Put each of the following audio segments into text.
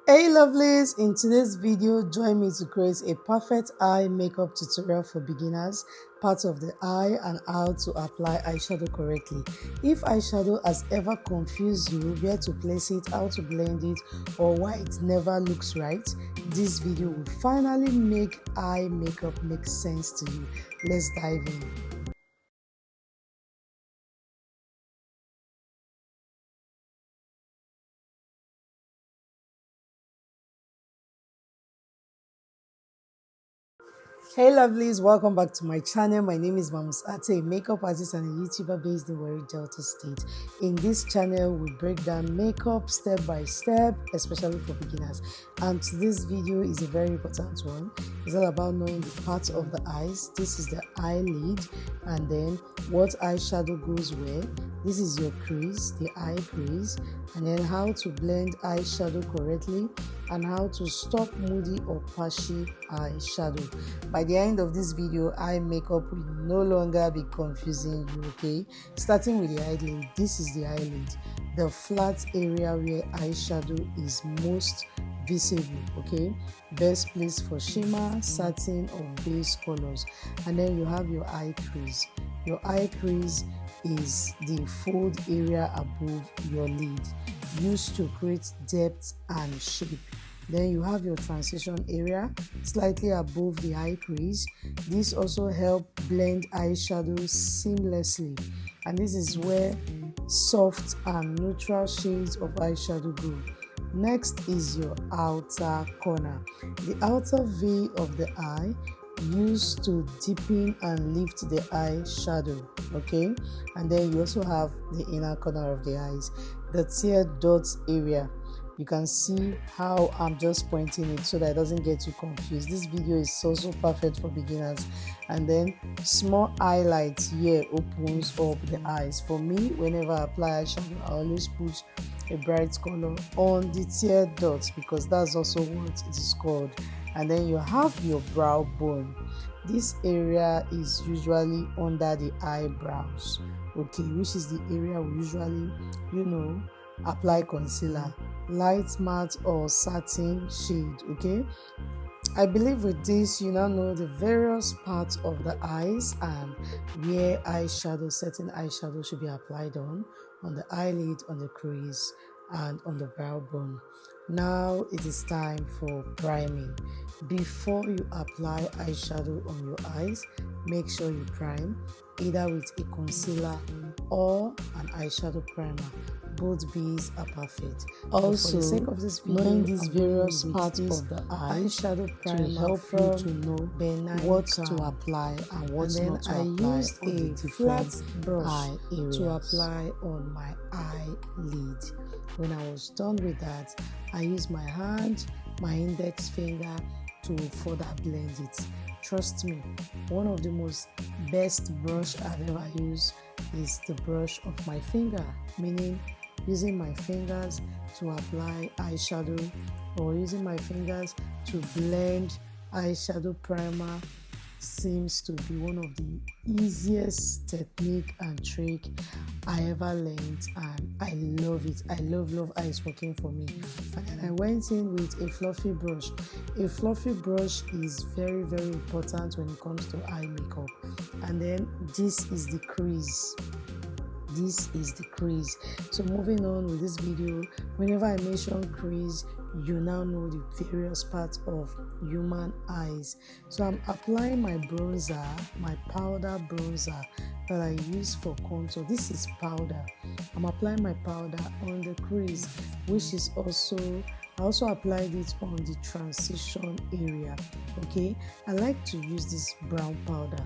Hey lovelies, in today's video join me to create a perfect eye makeup tutorial for beginners, parts of the eye and how to apply eyeshadow correctly. If eyeshadow has ever confused you where to place it, how to blend it, or why it never looks right, this video will finally make eye makeup make sense to you. Let's dive in. Hey lovelies, welcome back to my channel. My name is Ate, a makeup artist and a YouTuber based in Warri, Delta State. In this channel, we break down makeup step by step, especially for beginners. And this video is a very important one. It's all about knowing the parts of the eyes. This is the eyelid, and then what eyeshadow goes where. This is your crease, the eye crease, and then how to blend eyeshadow correctly and how to stop moody or patchy eyeshadow. By the end of this video, eye makeup will no longer be confusing you, okay? Starting with the eyelid, this is the eyelid, the flat area where eyeshadow is most visible, okay? Best place for shimmer, satin or base colors. And then you have your eye crease. Your eye crease is the fold area above your lid, used to create depth and shape. Then you have your transition area slightly above the eye crease. This also helps blend eyeshadow seamlessly, and this is where soft and neutral shades of eyeshadow go. Next is your outer corner, the outer V of the eye, used to deepen and lift the eye shadow, okay? And then you also have the inner corner of the eyes, the tear dots area. You can see how I'm just pointing it so that it doesn't get you confused. This video is also perfect for beginners. And then small highlight here opens up the eyes. For me, whenever I apply eyeshadow, I always put a bright color on the tear dots because that's also what it is called. And then you have your brow bone. This area is usually under the eyebrows, okay, which is the area we usually, apply concealer, light matte or satin shade, okay? I believe with this you now know the various parts of the eyes and where certain eyeshadow should be applied on the eyelid, on the crease and on the brow bone. Now it is time for priming. Before you apply eyeshadow on your eyes, make sure you prime either with a concealer or an eyeshadow primer. Both B's are perfect. Also, for the sake of this video, knowing these various parts of the eyeshadow primer to help you to know what to apply and what not to apply. I used a flat brush to apply on my eyelid. When I was done with that, I used my hand, my index finger to further blend it. Trust me, one of the most best brush I've ever used is the brush of my finger, meaning using my fingers to apply eyeshadow or using my fingers to blend eyeshadow primer seems to be one of the easiest technique and trick I ever learned, and I love it. I love how it's working for me. And then I went in with a fluffy brush. A fluffy brush is very important when it comes to eye makeup. And then this is the crease. So moving on with this video, whenever I mention crease, you now know the various parts of human eyes. So I'm applying my bronzer, my powder bronzer that I use for contour. This is powder. I'm applying my powder on the crease, which is I also applied it on the transition area, okay? I like to use this brown powder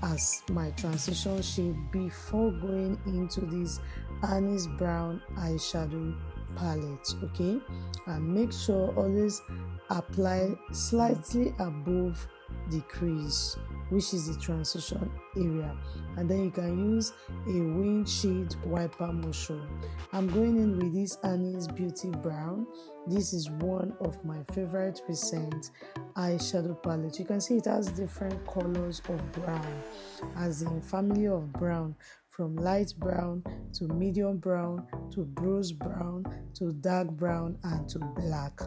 as my transition shade before going into this Anise Brown eyeshadow palette, okay? And make sure always apply slightly above the crease, which is the transition area, and then you can use a windshield wiper motion. I'm going in with this Annie's Beauty Brown. This is one of my favorite recent eyeshadow palette. You can see it has different colors of brown, as in family of brown. from light brown to medium brown to bruise brown to dark brown and to black.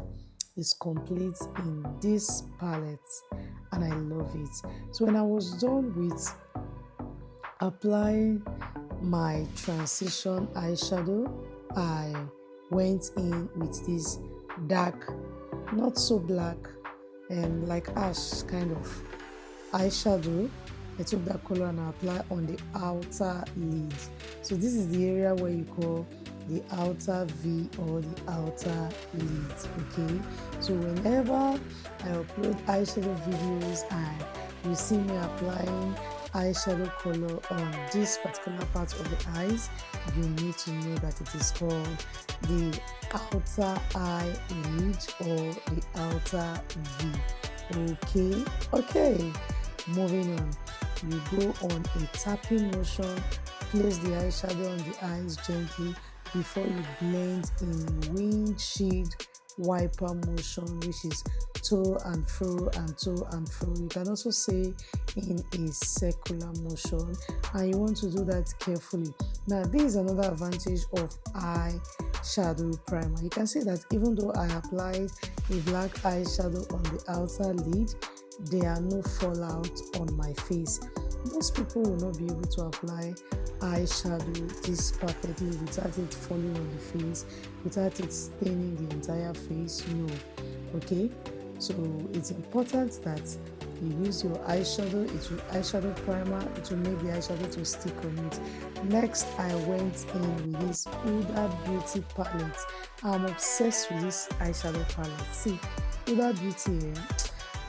It's complete in this palette and I love it. So when I was done with applying my transition eyeshadow, I went in with this dark, not so black, and like ash kind of eyeshadow. I took that color and I applied on the outer lid. So this is the area where you call the outer V or the outer lid. Okay, so whenever I upload eyeshadow videos and you see me applying eyeshadow color on this particular part of the eyes, you need to know that it is called the outer eye lid or the outer V. Okay, moving on. You go on a tapping motion, place the eyeshadow on the eyes gently before you blend in windshield wiper motion, which is to and fro and to and fro. You can also say in a circular motion, and you want to do that carefully. Now, this is another advantage of eyeshadow primer. You can see that even though I applied a black eyeshadow on the outer lid, there are no fallout on my face. Most people will not be able to apply eyeshadow this perfectly without it falling on the face, without it staining the entire face. No. Okay, so it's important that you use your eyeshadow primer to make the eyeshadow to stick on it. Next, I went in with this Huda Beauty palette. I'm obsessed with this eyeshadow palette. See, Huda Beauty,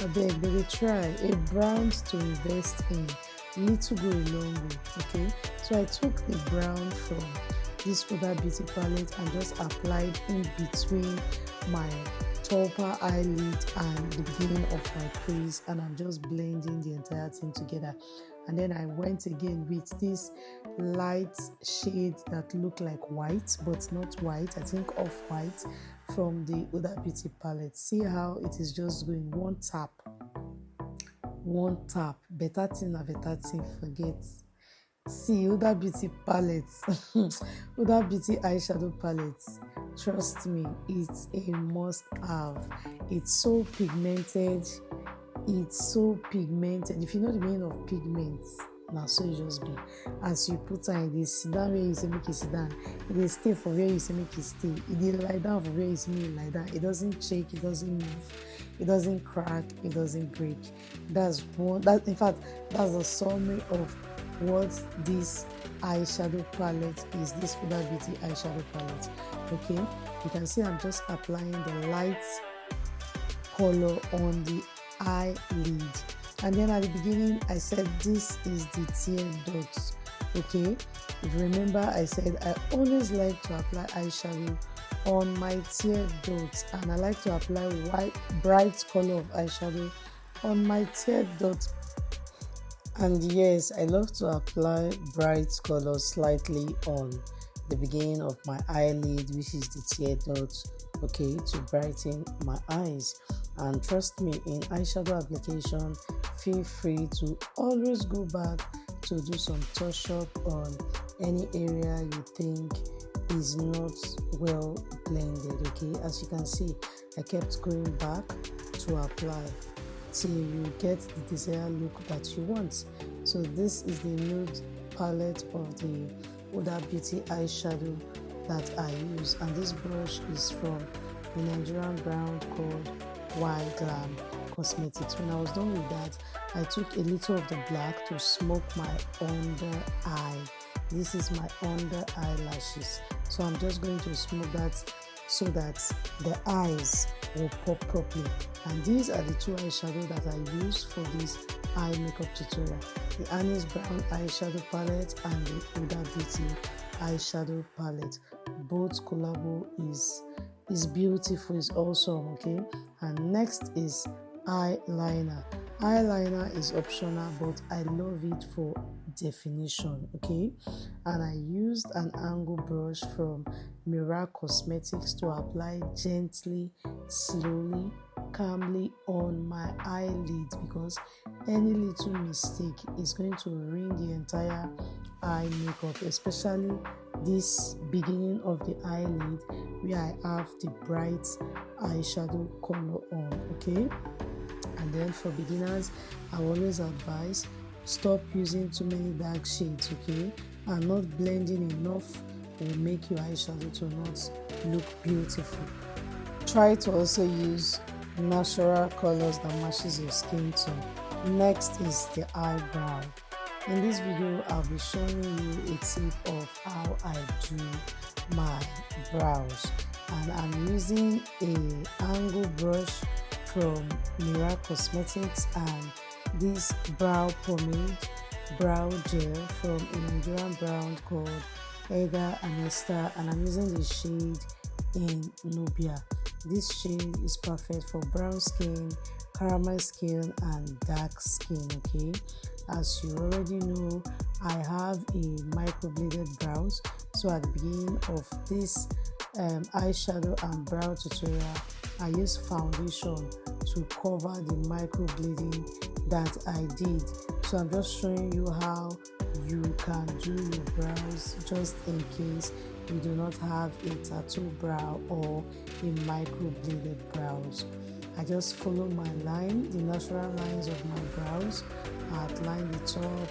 I beg, baby, try a brand to invest in. Little go a long way. Okay, so I took the brown from this Huda Beauty palette and just applied in between my upper eyelid and the beginning of my crease, and I'm just blending the entire thing together. And then I went again with this light shade that look like white but not white, I think off-white, from the Huda Beauty palette. See how it is just going one tap, better thing, forget. See, Huda Beauty palette, Huda Beauty eyeshadow palette, trust me, it's a must have. It's so pigmented. If you know the meaning of pigments, now so it just be. As you put on it, sit down where you say make it sit down. It will stay for where you say make it stay. It will lie down for where you say make it lie down. It doesn't shake, it doesn't move, it doesn't crack, it doesn't break. That's the summary of what this eyeshadow palette is. This Huda Beauty eyeshadow palette. Okay, you can see I'm just applying the light color on the eyelid, and then at the beginning I said this is the tear dots. Okay, if you remember, I said I always like to apply eyeshadow on my tear dots, and I like to apply bright color of eyeshadow on my tear dots. And yes, I love to apply bright color slightly on the beginning of my eyelid, which is the tear dots, okay, to brighten my eyes. And trust me, in eyeshadow application, feel free to always go back to do some touch up on any area you think is not well blended. Okay, as you can see, I kept going back to apply till you get the desired look that you want. So this is the nude palette of the Huda Beauty eyeshadow that I use, and this brush is from the Nigerian brand called White Glam Cosmetics. When I was done with that, I took a little of the black to smoke my under eye. This is my under eyelashes, so I'm just going to smoke that so that the eyes will pop properly. And these are the two eyeshadow that I use for this eye makeup tutorial: the Annie's Brown eyeshadow palette and the Huda Beauty eyeshadow palette. Both collabo is beautiful, is awesome. Okay, and next is eyeliner. Eyeliner is optional, but I love it for definition, okay? And I used an angle brush from Mira Cosmetics to apply gently, slowly, calmly on my eyelid, because any little mistake is going to ruin the entire eye makeup, especially this beginning of the eyelid where I have the bright eyeshadow color on, okay? And then for beginners, I always advise stop using too many dark shades, okay? And not blending enough will make your eyeshadow to not look beautiful. Try to also use natural colors that matches your skin tone. Next is the eyebrow. In this video, I'll be showing you a tip of how I do my brows, and I'm using a angle brush from Mira Cosmetics and this brow pomade, brow gel from a Nigerian brand called Edgar and Esther, and I'm using the shade in Nubia. This shade is perfect for brown skin, caramel skin, and dark skin, okay? As you already know, I have a microbladed brows, so at the beginning of this eyeshadow and brow tutorial, I use foundation to cover the microblading that I did. So I'm just showing you how you can do your brows just in case you do not have a tattoo brow or a microbladed brows. I just follow my line, the natural lines of my brows. I outline the top,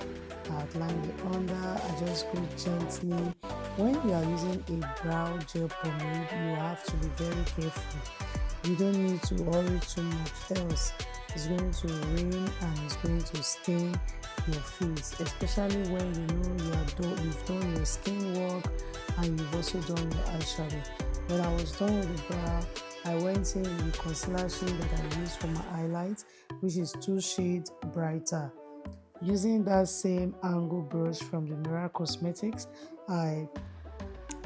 I outline the under, I just go gently. When you are using a brow gel pomade, you have to be very careful. You don't need to worry too much, else it's going to rain and it's going to stain your face, especially when you know you've done your skin work and you've also done your eyeshadow. When I was done with the brow, I went in with the concealer shade that I used for my highlight, which is 2 shades brighter. Using that same angle brush from the Mira Cosmetics, I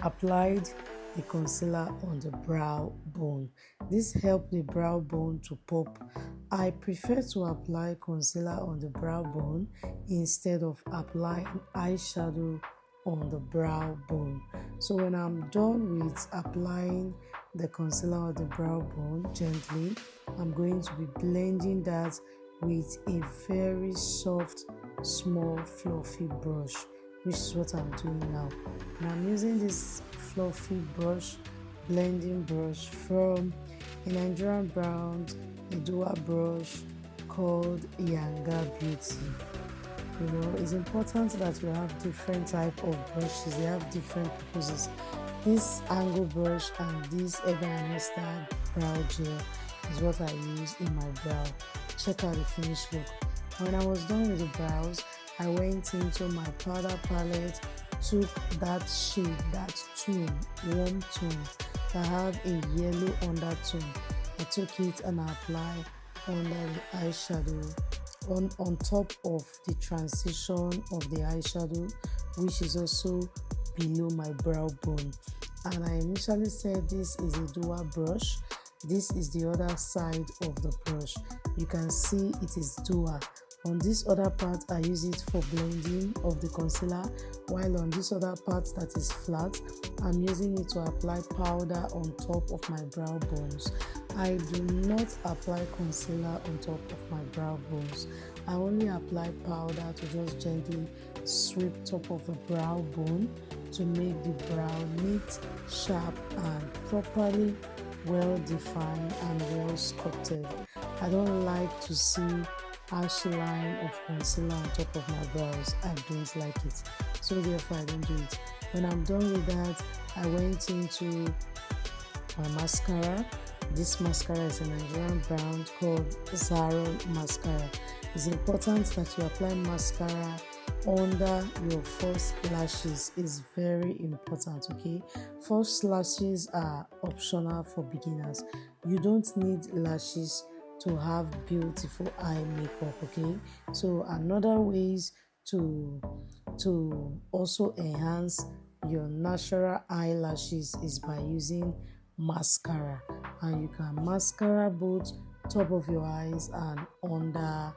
applied the concealer on the brow bone. This helped the brow bone to pop. I prefer to apply concealer on the brow bone instead of applying eyeshadow on the brow bone. So when I'm done with applying the concealer on the brow bone gently, I'm going to be blending that with a very soft, small, fluffy brush, which is what I'm doing now. And I'm using this fluffy brush, blending brush from a Nigerian brand, a dual brush called Yanga Beauty. You know, it's important that you have different type of brushes. They have different purposes. This angle brush and this Edgar and Esther brow gel is what I use in my brow. Check out the finished look. When I was done with the brows, I went into my powder palette, took that shade, that tone, warm tone that have a yellow undertone. I took it and I applied under the eyeshadow, on top of the transition of the eyeshadow, which is also below my brow bone. And I initially said this is a dual brush. This is the other side of the brush. You can see it is dual. On this other part, I use it for blending of the concealer, while on this other part that is flat, I'm using it to apply powder on top of my brow bones. I do not apply concealer on top of my brow bones. I only apply powder to just gently sweep top of the brow bone to make the brow neat, sharp, and properly well defined and well sculpted. I don't like to see harsh line of concealer on top of my brows. I don't like it, so therefore I don't do it. When I'm done with that, I went into my mascara. This mascara is a Nigerian brand called Zaro Mascara. It's important that you apply mascara under your false lashes. Is very important, okay? False lashes are optional for beginners. You don't need lashes to have beautiful eye makeup, okay? So another ways to also enhance your natural eyelashes is by using mascara, and you can mascara both top of your eyes and under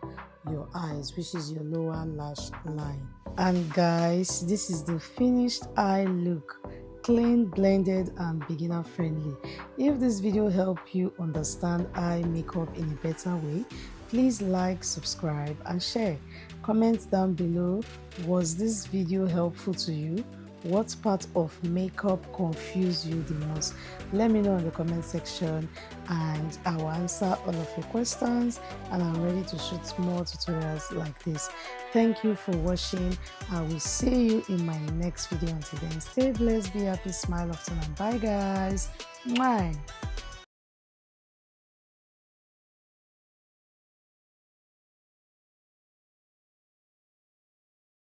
your eyes, which is your lower lash line. And guys, this is the finished eye look, clean, blended and beginner friendly. If this video helped you understand eye makeup in a better way, please like, subscribe and share. Comment down below, was this video helpful to you? What part of makeup confused you the most? Let me know in the comment section and I will answer all of your questions, and I'm ready to shoot more tutorials like this. Thank you for watching. I will see you in my next video. Until then, stay blessed, be happy, smile often, and bye guys. Bye.